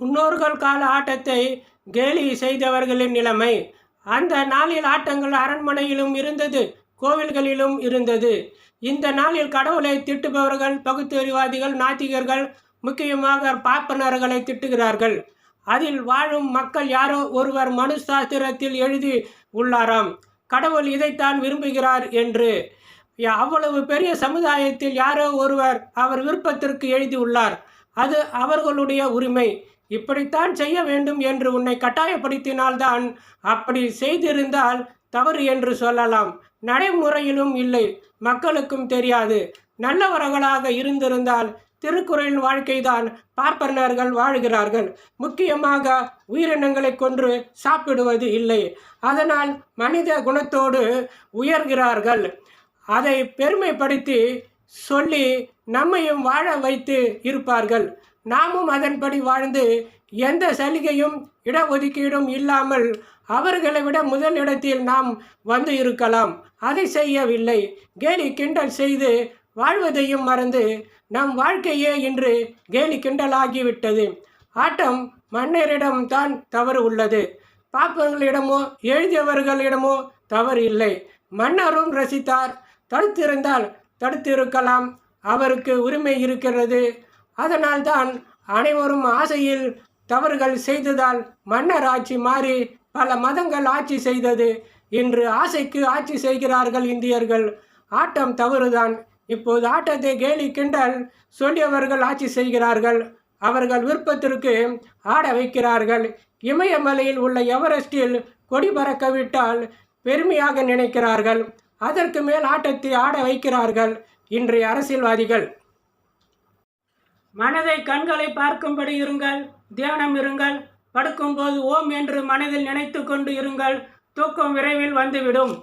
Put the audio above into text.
முன்னோர்கள் கால ஆட்டத்தை கேலி செய்தவர்களின் நிலைமை. அந்த நாளில் ஆட்டங்கள் அரண்மனையிலும் இருந்தது, கோவில்களிலும் இருந்தது. இந்த நாளில் கடவுளை திட்டுபவர்கள் பகுத்தறிவாதிகள், நாத்திகர்கள், முக்கியமாக பார்ப்பனர்களை திட்டுகிறார்கள். அதில் வாழும் மக்கள் யாரோ ஒருவர் மனு சாஸ்திரத்தில் எழுதி உள்ளாராம், கடவுள் இதைத்தான் விரும்புகிறார் என்று. அவ்வளவு பெரிய சமுதாயத்தில் யாரோ ஒருவர் அவர் விருப்பத்திற்கு எழுதி உள்ளார். அது அவர்களுடைய உரிமை. இப்படித்தான் செய்ய வேண்டும் என்று உன்னை கட்டாயப்படுத்தினால்தான் அப்படி செய்திருந்தால் தவறு என்று சொல்லலாம். நடைமுறையிலும் இல்லை, மக்களுக்கும் தெரியாது. நல்லவர்களாக இருந்திருந்தால் திருக்குறளின் வாழ்க்கைதான் பார்ப்பனர்கள் வாழ்கிறார்கள். முக்கியமாக உயிரினங்களை கொன்று சாப்பிடுவது இல்லை. அதனால் மனித குணத்தோடு உயர்கிறார்கள். அதை பெருமைப்படுத்தி சொல்லி நம்மையும் வாழ வைத்து இருப்பார்கள். நாமும் அதன்படி வாழ்ந்து எந்த சலுகையும் இடஒதுக்கீடும் இல்லாமல் அவர்களை விட முதல் இடத்தில் நாம் வந்து இருக்கலாம். அதை செய்யவில்லை. கேலி கிண்டல் செய்து வாழ்வதையும் மறந்து நம் வாழ்க்கையே இன்று கேலி கிண்டலாகிவிட்டது. ஆட்டம் மன்னரிடம் தான் தவறு உள்ளது, பார்ப்பவர்களிடமோ எழுதியவர்களிடமோ தவறு இல்லை. மன்னரும் ரசித்தார். தடுத்திருந்தால் தடுத்திருக்கலாம், அவருக்கு உரிமை இருக்கிறது. அதனால்தான் அனைவரும் ஆசையில் தவறுகள் செய்ததால் மன்னர் ஆட்சி மாறி பல மதங்கள் ஆட்சி செய்தது. இன்று ஆசைக்கு ஆட்சி செய்கிறார்கள் இந்தியர்கள். ஆட்டம் தவறுதான். இப்போது ஆட்டத்தை கேலி கிண்டல் சொல்லியவர்கள் ஆட்சி செய்கிறார்கள். அவர்கள் விருப்பத்திற்கு ஆட வைக்கிறார்கள். இமயமலையில் உள்ள எவரெஸ்டில் கொடி பறக்க விட்டால் பெருமையாக நினைக்கிறார்கள். அதற்கு மேல் ஆட்டத்தை ஆட வைக்கிறார்கள் இன்றைய அரசியல்வாதிகள். மனதை கண்களை பார்க்கும்படி இருங்கள், தியானம் இருங்கள். படுக்கும்போது ஓம் என்று மனதில் நினைத்து கொண்டு இருங்கள். தூக்கம் விரைவில் வந்துவிடும்.